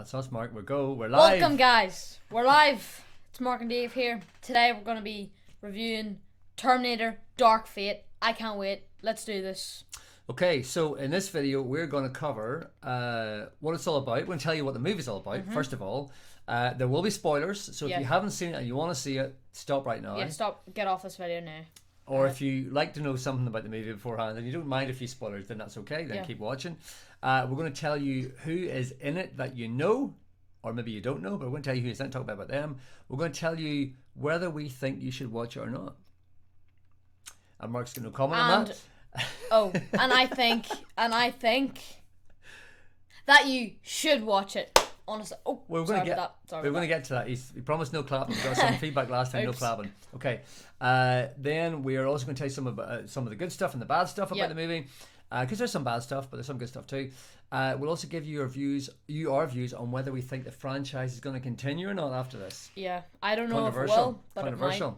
That's us, Mark. We're live. Welcome, guys. We're live. It's Mark and Dave here. Today we're going to be reviewing Terminator Dark Fate. I can't wait. Let's do this. Okay, so in this video, we're going to cover what it's all about. We're going to tell you what the movie's all about, first of all. There will be spoilers, so if you haven't seen it and you want to see it, stop right now. Yeah, stop. Get off this video now. Or if you like to know something about the movie beforehand and you don't mind a few spoilers, then that's okay. Then keep watching. We're going to tell you who is in it that you know, or maybe you don't know, but we're going to tell you who's in it, talk about them. We're going to tell you whether we think you should watch it or not. And Mark's going to comment on that. And I think that you should watch it. Honestly, we're going to get to that. He promised no clapping. We got some feedback last time. No clapping. Okay. Then we are also going to tell you some of the good stuff and the bad stuff about the movie, because there's some bad stuff, but there's some good stuff too. We'll also give you our views on whether we think the franchise is going to continue or not after this. Yeah, I don't know if it will, but controversial.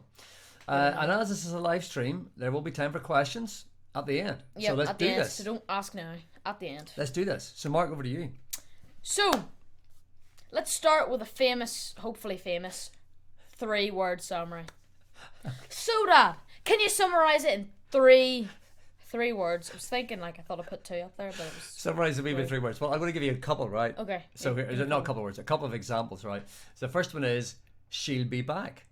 And as this is a live stream, there will be time for questions at the end. Yeah, so let's at the do end. this. So don't ask now. At the end. Let's do this. So Mark, over to you. So let's start with a hopefully famous, 3-word summary. So, Dad, can you summarize it in three words? I was thinking, I thought I put 2 up there, but it was... Summarize the movie in 3 words. Well, I'm going to give you a couple, right? Okay. So here, not a couple of words, a couple of examples, right? So the first one is, she'll be back.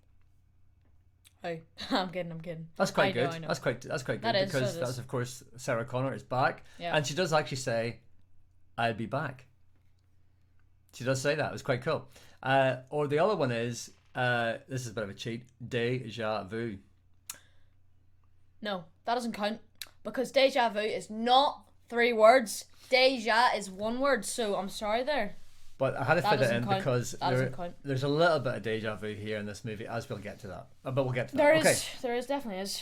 Oh, I'm kidding. That's quite good. I know. That's quite good that because is. that's, of course, Sarah Connor is back. Yeah. And she does actually say, I'll be back. She does say that. It was quite cool. Or the other one is, this is a bit of a cheat, déjà vu. No, that doesn't count, because déjà vu is not 3 words. Déjà is 1 word, so I'm sorry there. But I had to fit it in because there's a little bit of déjà vu here in this movie, as we'll get to that. But we'll get to that. There definitely is.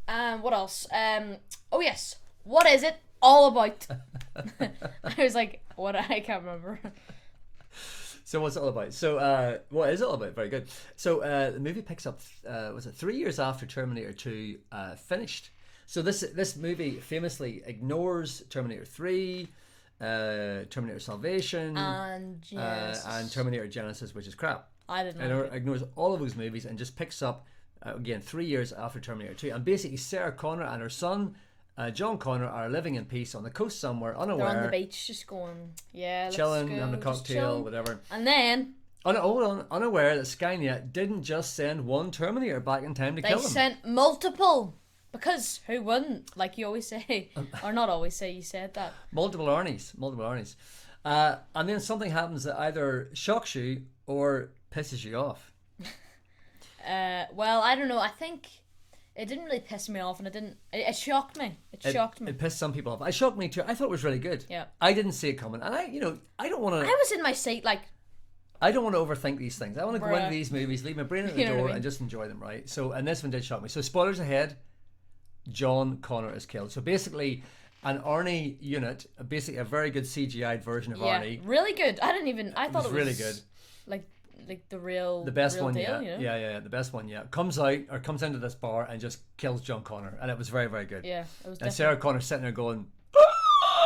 What else? Oh yes, what is it all about? I was like, what? I can't remember. So what's it all about? So what is it all about? Very good. So the movie picks up, was it 3 years after Terminator 2 finished? So this movie famously ignores Terminator 3, Terminator Salvation, and Terminator Genesis, which is crap. I didn't know. It ignores all of those movies and just picks up again 3 years after Terminator 2. And basically Sarah Connor and her son John Connor are living in peace on the coast somewhere, unaware. They're on the beach, just going, chilling, having a cocktail, whatever. And then, unaware that Skynet didn't just send one Terminator back in time to kill them. They sent multiple. Because who wouldn't? Like you always say, or not always say, you said that. Multiple Arnies. And then something happens that either shocks you or pisses you off. Well, I don't know. I think it didn't really piss me off, and it shocked me. It pissed some people off. It shocked me too. I thought it was really good. Yeah. I didn't see it coming, and I don't want to. I was in my seat I don't want to overthink these things. I want to go into these movies, leave my brain at the door, and just enjoy them, right? So, and this one did shock me. So, spoilers ahead. John Connor is killed. So basically, an Arnie unit, basically a very good CGI'd version of Arnie. Really good. I thought it was really good. Like the best real one deal, yet. You know? Yeah, the best one yet. Comes into this bar and just kills John Connor, and it was very, very good. Yeah, it was. And Sarah Connor's sitting there going,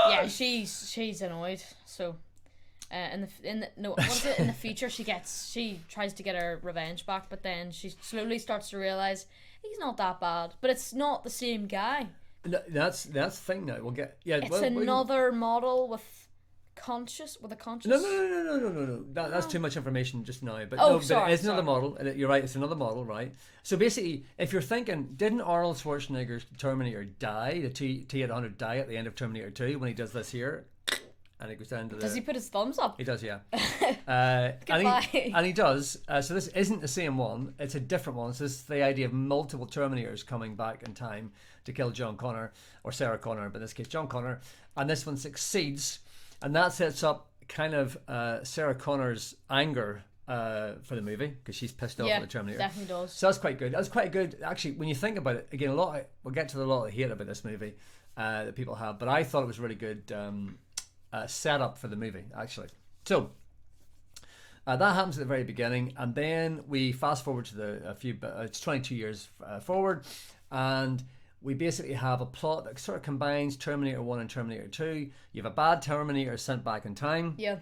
yeah, she's annoyed. So, in the future she tries to get her revenge back, but then she slowly starts to realize he's not that bad, but it's not the same guy. That's the thing now. We'll get It's another model with a conscious. No. That's too much information just now. But sorry, it is another model. You're right. It's another model, right? So basically, if you're thinking, didn't Arnold Schwarzenegger's Terminator die? The T-800 die at the end of Terminator 2 when he does this here? And he goes down to Does he put his thumbs up? He does, yeah. Goodbye. And he does. So this isn't the same one. It's a different one. So this is the idea of multiple Terminators coming back in time to kill John Connor, or Sarah Connor, but in this case John Connor. And this one succeeds. And that sets up kind of Sarah Connor's anger for the movie, because she's pissed off at the Terminator. Yeah, definitely does. So that's quite good. That's quite good. Actually, when you think about it, again, we'll get to a lot of hate about this movie that people have, but I thought it was really good setup for the movie, actually. So that happens at the very beginning, and then we fast forward to it's 22 years forward, and we basically have a plot that sort of combines Terminator 1 and Terminator 2. You have a bad Terminator sent back in time. Yeah.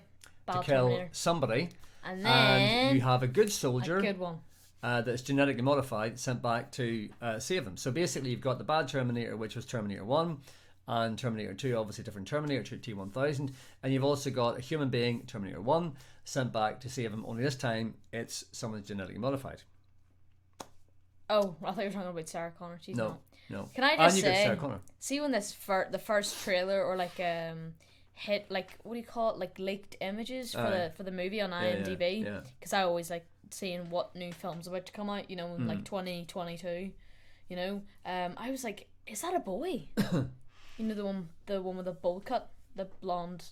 to Bad kill Terminator. somebody, And then and you have a good soldier a good one. that's genetically modified sent back to save him. So basically, you've got the bad Terminator, which was Terminator 1, and Terminator 2, obviously different Terminator, T-1000, and you've also got a human being, Terminator 1, sent back to save him, only this time it's someone genetically modified. Oh, I thought you were talking about Sarah Connor. She's not. No. Can I And just you get say, Sarah Connor. see when this the first trailer or like hit, like, what do you call it, like leaked images for the movie on IMDb? Yeah. Because I always like seeing what new film's about to come out, you know, in like 2022, you know. I was like, is that a boy? You know, the one with the bowl cut, the blonde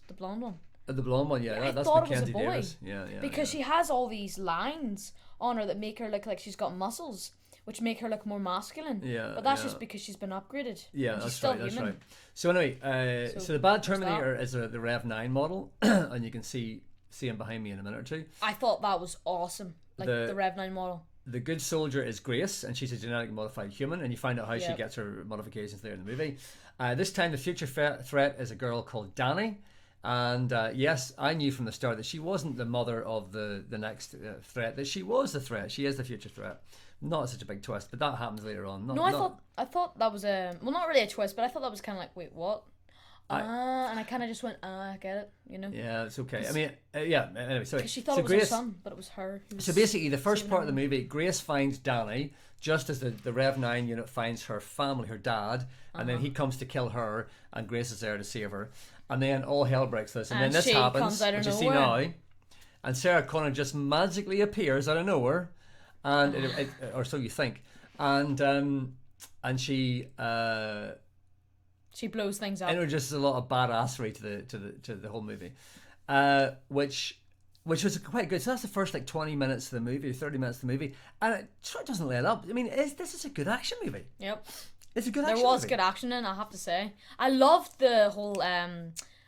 one. The blonde one, yeah. I That's thought it was a Mackenzie boy. Davis. Yeah. Because she has all these lines on her that make her look like she's got muscles, which make her look more masculine. Yeah, But that's yeah. just because she's been upgraded. Yeah, and she's that's still right. That's human. right. So anyway, so the bad there's that. Terminator is the Rev 9 model, and you can see him behind me in a minute or two. I thought that was awesome. Like the Rev 9 model. The good soldier is Grace, and she's a genetically modified human, and you find out how she Yep. gets her modifications later in the movie. This time, the future threat is a girl called Danny, and yes, I knew from the start that she wasn't the mother of the next threat, that she was the threat. She is the future threat. Not such a big twist, but that happens later on. I thought that was well, not really a twist, but I thought that was kind of like, wait, what? And I kind of just went, I get it, you know. Yeah, it's okay. I mean, yeah. Anyway, so Because she thought so it was Grace, her son, but it was her. Who was So basically, the first saving part of her. the movie, Grace finds Danny just as the Rev 9 unit finds her family, her dad, and then he comes to kill her, and Grace is there to save her. And then all hell breaks loose. And then And this she happens, comes out of which you see nowhere. now, and Sarah Connor just magically appears out of nowhere, and or so you think, and she She blows things up. introduces a lot of badassery to the whole movie, which was quite good. So that's the first like 20 minutes of the movie, or 30 minutes of the movie, and it sort of doesn't let up. I mean, this is a good action movie. Yep. It's a good There action was movie. good action in it, I have to say. I loved the whole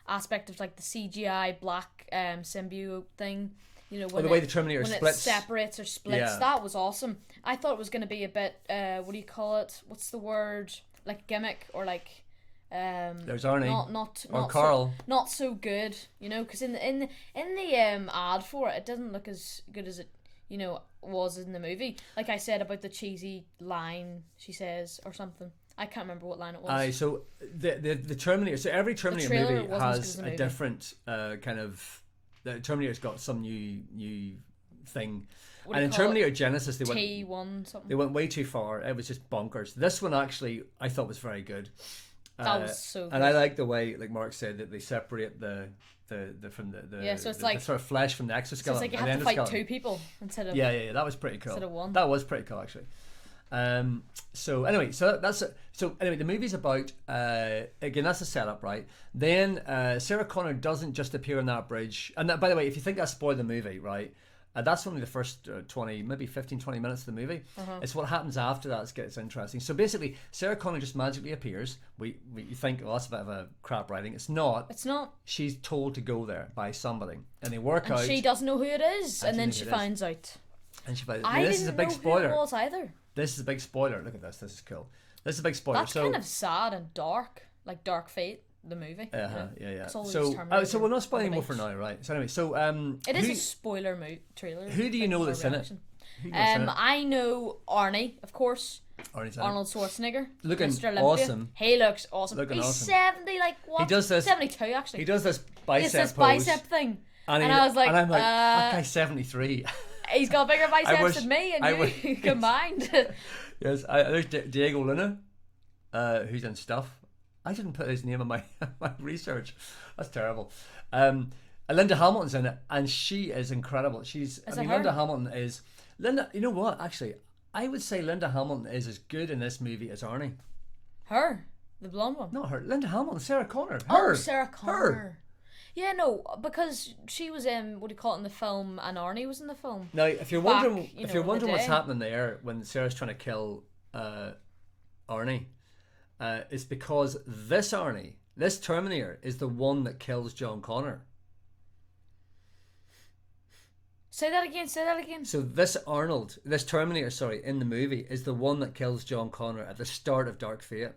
aspect of like the CGI black symbiote thing. You know, when the way the Terminator when splits. it separates or splits. Yeah. That was awesome. I thought it was going to be a bit, what do you call it? What's the word? Like gimmick or like... There's Arnie. Not or Carl. So, not so good, you know, because in the ad for it, it doesn't look as good as it, you know, was in the movie. Like I said about the cheesy line she says or something. I can't remember what line it was. So the Terminator. So every Terminator trailer movie wasn't as good has as the a movie. different kind of. The Terminator's got some new thing, What do and you in call Terminator it? Genesis they went T1 something. they went way too far. It was just bonkers. This one actually I thought was very good. That was so good. And I like the way, like Mark said, that they separate the from the Yeah, so it's the like- sort of flesh from the So exoskeleton. it's like you and have the to fight endoskeleton. two people instead of... Yeah, that was pretty cool. Instead of one. That was pretty cool, actually. So anyway, so anyway, the movie's about again, that's the setup, right? Then Sarah Connor doesn't just appear on that bridge, and that, by the way, if you think I spoiled the movie, right? That's only the first 20, maybe 15, 20 minutes of the movie. It's what happens after that gets interesting. So basically, Sarah Connor just magically appears. You think, well, that's a bit of a crap writing. It's not. It's not. She's told to go there by somebody, and they work And out. she doesn't know who it is, and then she she knows who it is. finds out. And she finds. I This didn't is a big know spoiler. who it was either. This is a big spoiler. Look at this. This is cool. This is a big spoiler. That's so, kind of sad and dark, like Dark Fate, the movie. you know? Yeah. 'Cause all these So, Terminators so we're not on spoiling the more for beach. now, right? So anyway, so It is who, a spoiler trailer. who do you thing know for that's in it? reaction. who goes in it? I know Arnie, of course. Arnie's in it. Arnold Schwarzenegger. Looking Mr. Olympia. awesome. He looks awesome. Looking He's awesome. 70, like what? He does this- 72 actually. He does this He has bicep this pose, bicep thing. and, I was like, and I'm like, that guy's 73. He's got bigger biceps wish- than me and I you wish- combined. Yes, there's Diego Luna, who's in stuff. I didn't put his name in my my research. That's terrible. Linda Hamilton's in it, and she is incredible. Linda Hamilton is Linda. You know what? Actually, I would say Linda Hamilton is as good in this movie as Arnie. Her, the blonde one. Not her. Linda Hamilton, Sarah Connor. Oh, Her. Sarah Connor. Her. Yeah, no, because she was in, what do you call it, in the film, and Arnie was in the film. Now, if you're Back, wondering, you if know, you're in the wondering what's day. happening there when Sarah's trying to kill Arnie, it's because this Arnie, this Terminator, is the one that kills John Connor. Say that again. So this Terminator, sorry, in the movie, is the one that kills John Connor at the start of Dark Fate.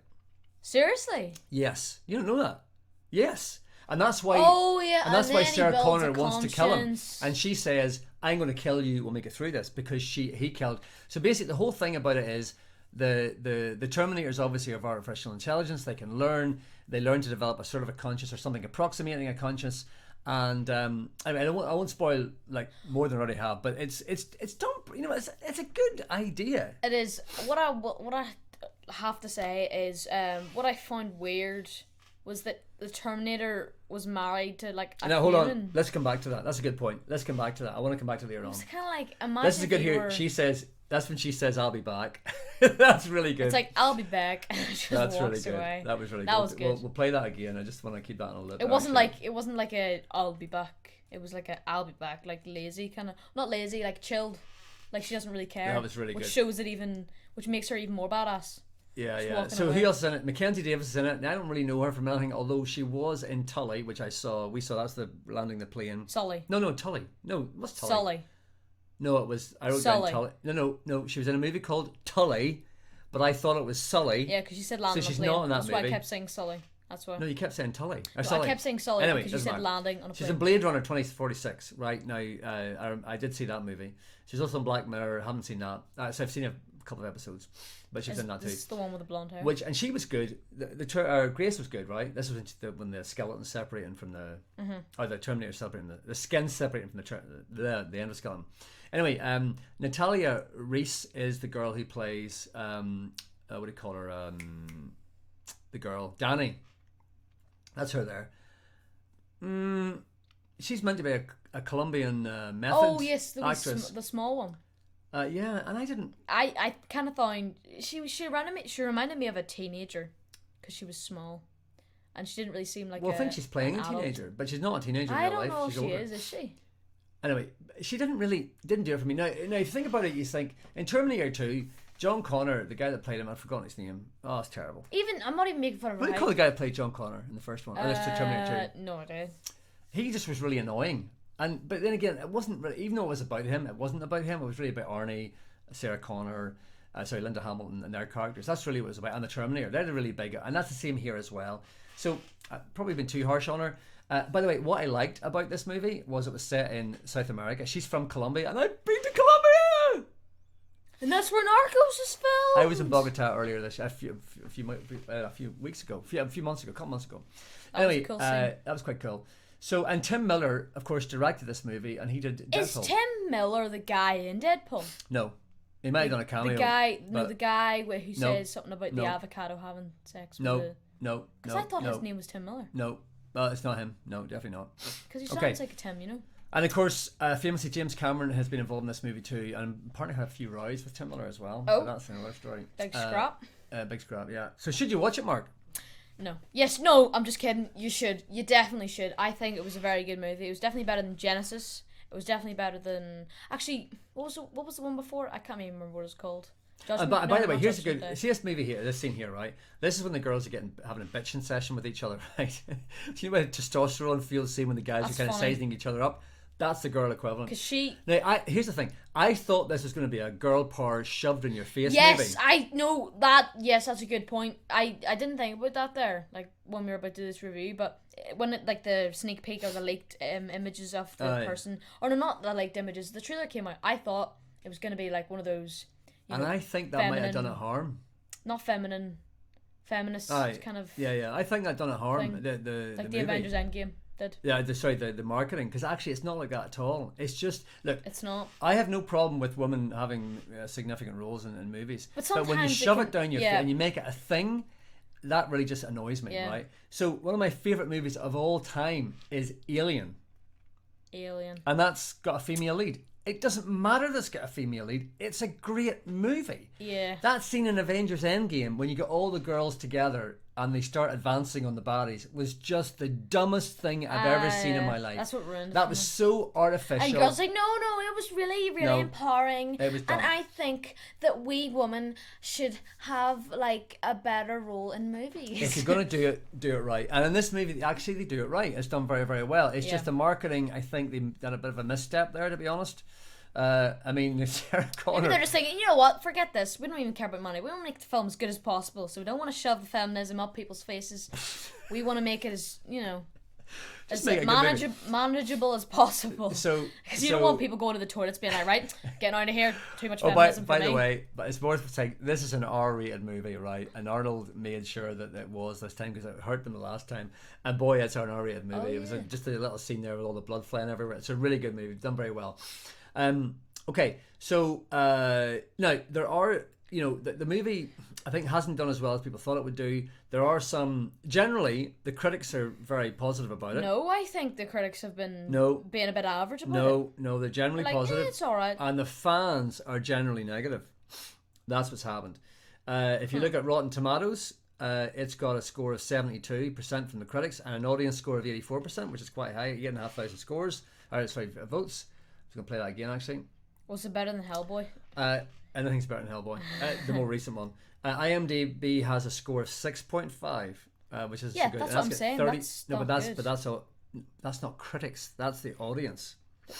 Seriously? Yes, you don't know that. Yes. And that's why. Oh yeah, And that's why then he Sarah builds Connor a wants to kill him, conscience. and she says, "I'm going to kill you. We'll make it through this," because he killed. So basically, the whole thing about it is the Terminators obviously have artificial intelligence. They can learn. They learn to develop a sort of a conscious or something approximating a conscious. And I mean, I won't spoil like more than I already have, but it's done. You know, it's a good idea. It is. What I have to say is what I found weird was that the Terminator was married to like a Now hold human. on, let's come back to that. That's a good point. Let's come back to that. I want to come back to later on. It's kind of like imagine This is good if you here. were- She says that's when she says, "I'll be back." That's really good. It's like I'll be back. And she just That's really walks good. away. That was really That good. was good. We'll play that again. I just want to keep that on a lip. It wasn't like a I'll be back. It was like a I'll be back, like lazy kind of, not lazy, like chilled, like she doesn't really care. That was really which good. shows it even, which makes her even more badass. Yeah. walking So away. who else is in it? Mackenzie Davis is in it. And I don't really know her from anything, although she was in Tully, which we saw. That's the landing the plane. Sully. No, Tully. No, what's Tully? Sully. No, it was. I wrote down Sully. Tully. No. She was in a movie called Tully, but I thought it was Sully. Yeah, because you said landing So on a she's plane. not in that That's why I movie. kept saying Sully. That's why. No, you kept saying Tully. Or No, Sully. I kept saying Sully Anyway, because you doesn't said matter. landing on a She's plane. in Blade Runner 2046 right now. I did see that movie. She's also in Black Mirror. I haven't seen that. So I've seen a couple of episodes, but she's in that too. This is the one with the blonde hair. And she was good. Grace was good, right? This was when the skeleton separating from the or the Terminator separating the skin separating from the endoskeleton. Anyway, Natalia Reese is the girl who plays what do you call her? The girl Danny. That's her there. She's meant to be a Colombian method oh yes, the actress. the small one. Yeah, and I didn't. I kind of thought she reminded me of a teenager because she was small, and she didn't really seem like. Well, I think she's playing an a adult. teenager, but she's not a teenager in I real don't life. know if She's she older. is she? Anyway, she didn't do it for me. Now, if you think about it, you think in Terminator 2, John Connor, the guy that played him, I've forgotten his name. Oh, it's terrible. Even I'm not even making fun of her. What do you call the guy that played John Connor in the first one? Or this to Terminator 2? No idea. He just was really annoying. But then again, it wasn't really, even though it was about him, it wasn't about him. It was really about Arnie, Sarah Connor, Linda Hamilton and their characters. That's really what it was about. And the Terminator, they're the really big, and that's the same here as well. So I've probably been too harsh on her. By the way, what I liked about this movie was it was set in South America. She's from Colombia, and I've been to Colombia. And that's where Narcos is filmed. I was in Bogota earlier a few weeks ago, a few months ago, a couple months ago. That was a Anyway, cool scene. that was quite cool. So, and Tim Miller, of course, directed this movie, and he did Is Deadpool. Tim Miller the guy in Deadpool? No, he might have done a cameo. The guy, but the guy who No. says something about No. the avocado having sex. No, with no, Because no, I thought no, his name was Tim Miller. no. It's not him. No, definitely not. Because he sounds Okay. like a Tim, you know. And of course, famously, James Cameron has been involved in this movie too, and apparently had a few rows with Tim Miller as well. Oh. But that's another story. Big scrap. Big scrap, yeah. So should you watch it, Mark? No. Yes, no, I'm just kidding. You should. You definitely should. I think it was a very good movie. It was definitely better than Genesis. It was definitely better than... Actually, what was the one before? I can't even remember what it was called. Judgment? By No, the way, not here's a Judgment good. Day. See this movie here, this scene here, right? This is when the girls are having a bitching session with each other, right? Do you know when testosterone feels same when the guys That's are kind of funny. sizing each other up? That's the girl equivalent. Because she... Now, here's the thing. I thought this was going to be a girl power shoved in your face Yes, movie. I know that. Yes, that's a good point. I didn't think about that there, like when we were about to do this review, but when it, like the sneak peek or the leaked images of the Aye. person, or no, not the leaked images, the trailer came out. I thought it was going to be like one of those, you And know, I think that might have done feminine- it harm. not feminist Aye. kind of Yeah. I think that done it harm. Thing. The like the movie. Avengers Endgame did. Yeah, the marketing, because actually it's not like that at all. It's just, look, It's not. I have no problem with women having significant roles in movies. But when you sometimes it shove can- it down your yeah. face and you make it a thing, that really just annoys me, Yeah. right? So one of my favourite movies of all time is Alien. Alien. And that's got a female lead. It doesn't matter that's got a female lead. It's a great movie. Yeah. That scene in Avengers Endgame when you get all the girls together and they start advancing on the bodies was just the dumbest thing I've ever seen in my life. That's what ruined it That for was me. so artificial. And girls like, no, it was really, really No, empowering. it was dumb. And I think that we women should have like a better role in movies. If you're gonna do it right. And in this movie, actually, they do it right. It's done very, very well. It's Yeah. just the marketing. I think they done a bit of a misstep there, to be honest. I mean, Sarah Maybe Connor. they're just thinking, you know what? Forget this. We don't even care about money. We want to make the film as good as possible. So we don't want to shove the feminism up people's faces. We want to make it as, you know. Just As make it a good movie. manageable as possible. So Because you don't want people going to the toilets being like, right, getting out of here, too much Oh, feminism by for the me. way, but it's worth saying this is an R-rated movie, right? And Arnold made sure that it was this time because it hurt them the last time. And boy, it's an R-rated movie. Oh, It was yeah. just a little scene there with all the blood flying everywhere. It's a really good movie, done very well. Okay, so now there are, the movie I think hasn't done as well as people thought it would do. There are some, generally, the critics are very positive about it. No, I think the critics have been being a bit average about it. No, they're generally Like, positive. it's alright. And the fans are generally negative. That's what's happened. If you look at Rotten Tomatoes, it's got a score of 72% from the critics and an audience score of 84%, which is quite high. 8,500 scores. Votes. I'm going to play that again, actually. Was it better than Hellboy? Anything's better than Hellboy. The more recent one. IMDb has a score of 6.5, which is good. That's what I'm saying. That's no, not but good. that's not critics. That's the audience.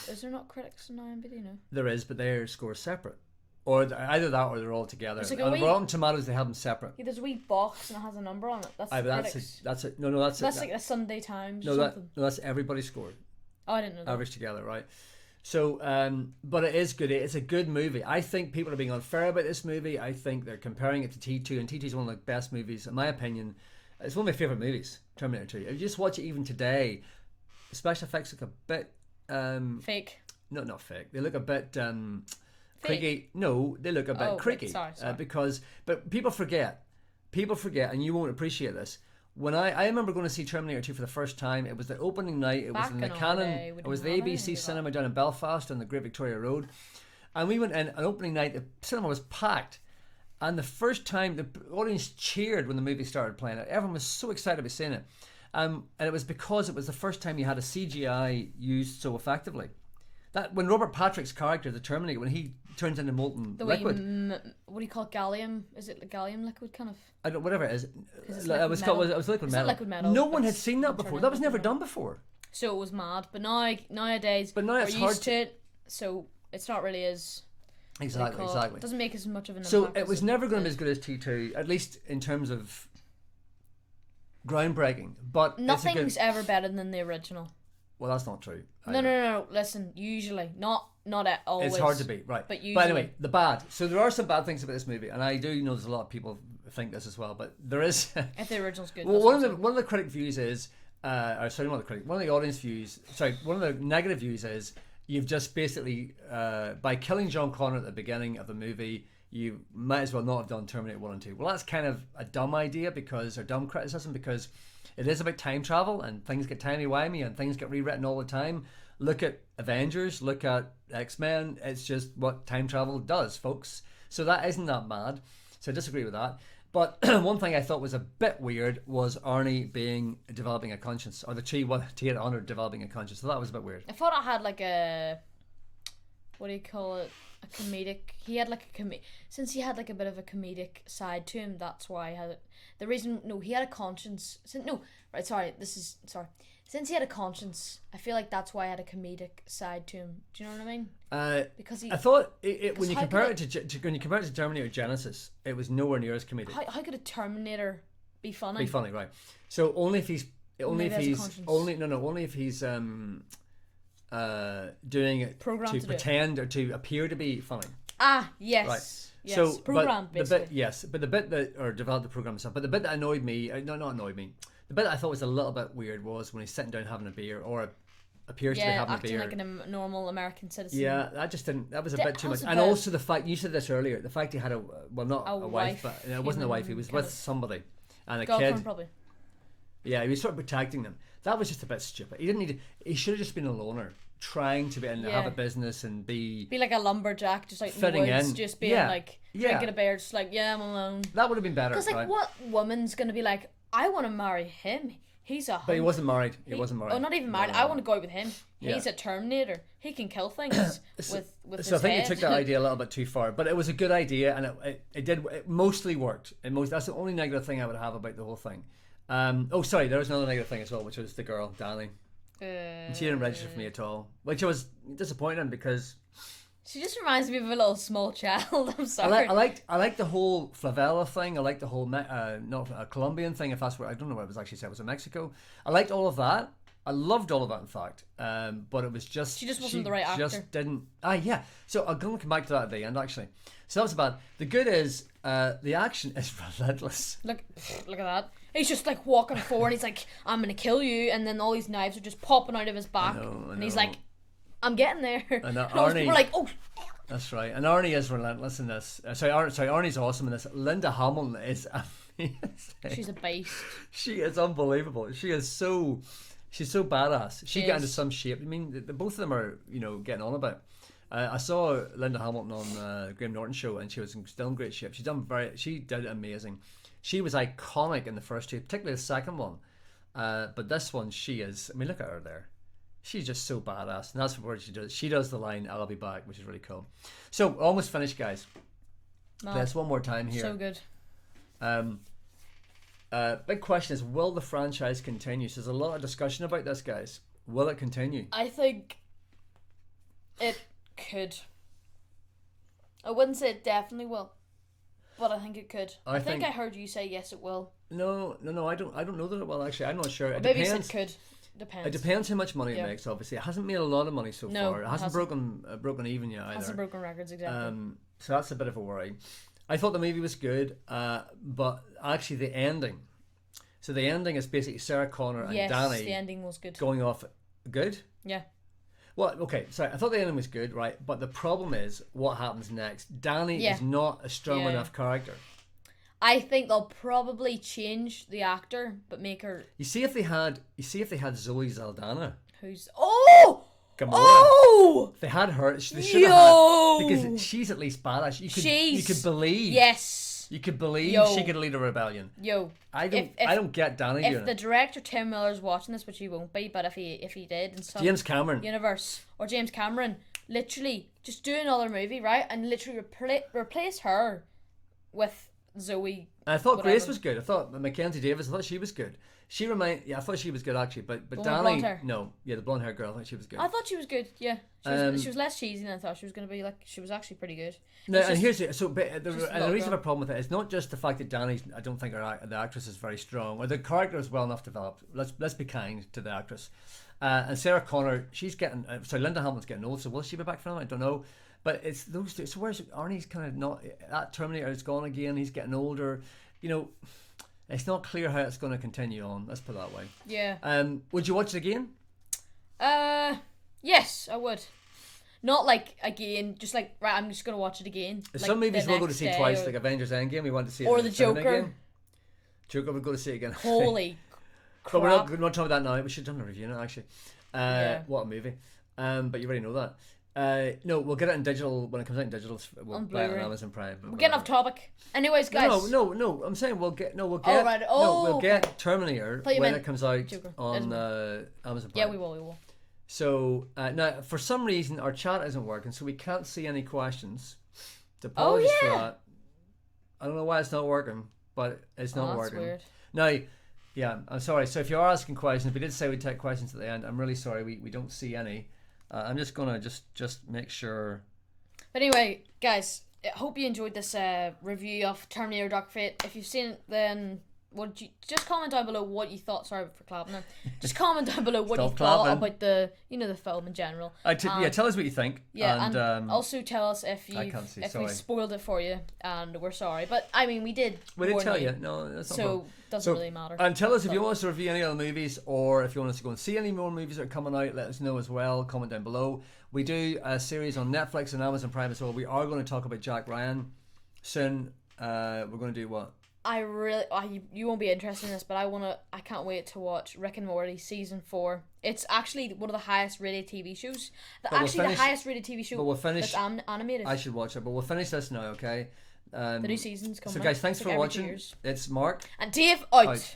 Is there not critics in IMDb? No. There is, but their score is separate. Or either that or they're all together. Like On Rotten Tomatoes, they have them separate. Yeah, there's a wee box and it has a number on it. That's critics. That's it. That's like a Sunday Times or no, something. that's everybody's score. Oh, I didn't know that. Averaged together, right? So, but it is good. It's a good movie. I think people are being unfair about this movie. I think they're comparing it to T2, and T2 is one of the best movies, in my opinion. It's one of my favourite movies, Terminator 2. If you just watch it even today, the special effects look a bit... Fake. No, not fake. They look a bit... creaky. No, they look a bit creaky. Sorry. But people forget, and you won't appreciate this. When I remember going to see Terminator 2 for the first time, it was the opening night. It was in the Canon. It was the ABC cinema down in Belfast on the Great Victoria Road, and we went in. An opening night, the cinema was packed, and the first time the audience cheered when the movie started playing. Everyone was so excited about seeing it, and it was because it was the first time you had a CGI used so effectively. That when Robert Patrick's character, the Terminator, when he turns into molten liquid, what do you call it? Gallium? Is it gallium liquid kind of? I don't, whatever it is. It was liquid metal. Liquid metal. No one had seen that before. That was never done before. So it was mad. But nowadays, but now it's we're used to it, so it's not really as exactly. It doesn't make as much of an impact. So it was never going to be as good as T2, at least in terms of groundbreaking. But nothing's ever better than the original. Well, that's not true. No. Listen, usually, not always. It's hard to beat, right? But usually. But anyway, the bad. So there are some bad things about this movie, and I do know there's a lot of people think this as well. But there is. If the original's good. Well, one of the critic views is, one of the audience views. One of the negative views is you've just basically by killing John Connor at the beginning of the movie, you might as well not have done Terminator 1 and 2. Well, that's kind of a dumb idea or dumb criticism because it is about time travel and things get timey-wimey and things get rewritten all the time. Look at Avengers, look at X-Men. It's just what time travel does, folks. So that isn't that bad. So I disagree with that. But one thing I thought was a bit weird was Arnie developing a conscience, or the tree to get honored developing a conscience. So that was a bit weird. I thought it had like a, what do you call it? A comedic. He had like since he had like a bit of a comedic side to him. That's why I had it. The reason, he had a conscience. Since he had a conscience, I feel like that's why I had a comedic side to him. Do you know what I mean? Because I thought when you compare it to Terminator Genesis, it was nowhere near as comedic. How could a Terminator be funny? Be funny, right? So only if he's doing it programmed to pretend or to appear to be funny. Yes. Right. Yes, so, program basically. But the bit that, or developed the program stuff, but the bit that annoyed me, not annoyed me, the bit that I thought was a little bit weird was when he's sitting down having a beer, or appears to be having a beer. Yeah, acting like a normal American citizen. Yeah, that was a bit too much. And also the fact, you said this earlier, the fact he had not a wife, but it wasn't a wife, he was with somebody, and a kid. Probably. Yeah, he was sort of protecting them. That was just a bit stupid. He should have just been a loner, trying to be and have a business and be like a lumberjack, just like fitting in the woods, in, just being like drinking a beer, just like I'm alone. That would have been better. Because what woman's gonna be like? I want to marry him. He's a. But he wasn't married. He wasn't married. Oh, not even married. No. I want to go out with him. He's a Terminator. He can kill things with his So I think head. you took that idea a little bit too far, but it was a good idea, and it mostly worked. That's the only negative thing I would have about the whole thing. Sorry, there was another negative thing as well, which was the girl, Danny. And she didn't register for me at all, which I was disappointed in because she just reminds me of a little small child. I'm sorry. I like the whole favela thing. I like the whole not a Colombian thing. If that's where I don't know what it was actually said. It was in Mexico. I liked all of that, I loved all of that, in fact. But it was just She just wasn't the right actor. Just didn't. Yeah. So I'm going to come back to that at the end, actually. So that was bad. The good is the action is relentless. Look at that. He's just like walking forward. He's like, I'm gonna kill you, and then all these knives are just popping out of his back, and he's like, I'm getting there. And Arnie, we're like, oh. That's right. And Arnie is relentless in this. Arnie's awesome in this. Linda Hamilton is amazing. She's a beast. She is unbelievable. She's so badass. She got into some shape. I mean, both of them are, getting on a bit. I saw Linda Hamilton on Graham Norton show, and she was still in great shape. She did amazing. She was iconic in the first two, particularly the second one. But this one, she is. I mean, look at her there. She's just so badass, and that's what she does. She does the line, "I'll be back," which is really cool. So, almost finished, guys. Let's one more time here. So good. Big question is, will the franchise continue? So there's a lot of discussion about this, guys. Will it continue? I think it could. I wouldn't say it definitely will, but I think it could. I think I heard you say yes, it will. No. I don't know that it will, actually. I'm not sure. It maybe depends. It could. Depends. It depends how much money it makes. Obviously, it hasn't made a lot of money so far. It hasn't broken even yet either. Hasn't broken records exactly. So that's a bit of a worry. I thought the movie was good, but actually the ending. So the ending is basically Sarah Connor and Danny. The ending was good. Going off good. Yeah. Well, okay. Sorry, I thought the ending was good, right? But the problem is what happens next. Danny is not a strong enough character. I think they'll probably change the actor, but make her. You see if they had Zoe Saldana. Who's Gamora. Oh! If they had her, they should have had, because she's at least badass. You could believe. Yes. You could believe she could lead a rebellion. I don't get Danny doing it. If the director Tim Miller's watching this, which he won't be, but if he did, in some James Cameron universe, or James Cameron, literally just do another movie, right, and literally replace her with Zoe. I thought Grace was good. I thought Mackenzie Davis. I thought she was good. I thought she was good actually. But Danny, no, the blonde hair girl. I thought she was good. I thought she was good. Yeah, she was less cheesy than I thought she was going to be. Like, she was actually pretty good. No, and here's the reason I have a problem with it. It's not just the fact that Danny's. I don't think the actress is very strong, or the character is well enough developed. Let's be kind to the actress. And Sarah Connor, she's getting. Linda Hamilton's getting old. So will she be back from it? I don't know. But it's those two. So where's Arnie's kind of not. That Terminator is gone again. He's getting older. It's not clear how it's going to continue on. Let's put it that way. Yeah. Would you watch it again? Yes, I would. Not like again, just like right. I'm just going to watch it again. Some movies we'll go to see twice, like Avengers Endgame. We want to see it. Or the Joker. Again. Joker, we'll go to see it again. Holy crap! But we're not talking about that now. We should have done a review now, actually. What a movie! But you already know that. No, we'll get it in digital when it comes out in digital. We'll buy it on Amazon Prime. We're getting off topic. Anyways, guys. No. I'm saying we'll get Terminator when it comes out on Amazon Prime. Yeah, we will. So now, for some reason, our chat isn't working, so we can't see any questions. Apologies for that. I don't know why it's not working, but it's not working. That's weird. Now, yeah, I'm sorry. So if you are asking questions, we did say we'd take questions at the end. I'm really sorry. We don't see any. I'm just gonna just make sure. But anyway, guys, I hope you enjoyed this review of Terminator Dark Fate. If you've seen it, then just comment down below what you thought. Sorry for clapping it. Just comment down below what you thought about the film in general. Tell us what you think. Yeah, and also tell us if we spoiled it for you, and we're sorry. But I mean, we did. We did tell you. No, that's not. So doesn't really matter. And tell us if you want us to review any other movies, or if you want us to go and see any more movies that are coming out. Let us know as well. Comment down below. We do a series on Netflix and Amazon Prime as well. We are going to talk about Jack Ryan soon. We're going to do what? You won't be interested in this, but I can't wait to watch Rick and Morty season 4. It's actually one of the highest rated TV shows. The highest rated TV show that's animated. I should watch it, but we'll finish this now, okay? The new season's coming. So guys, thanks for watching. It's Mark and Dave out.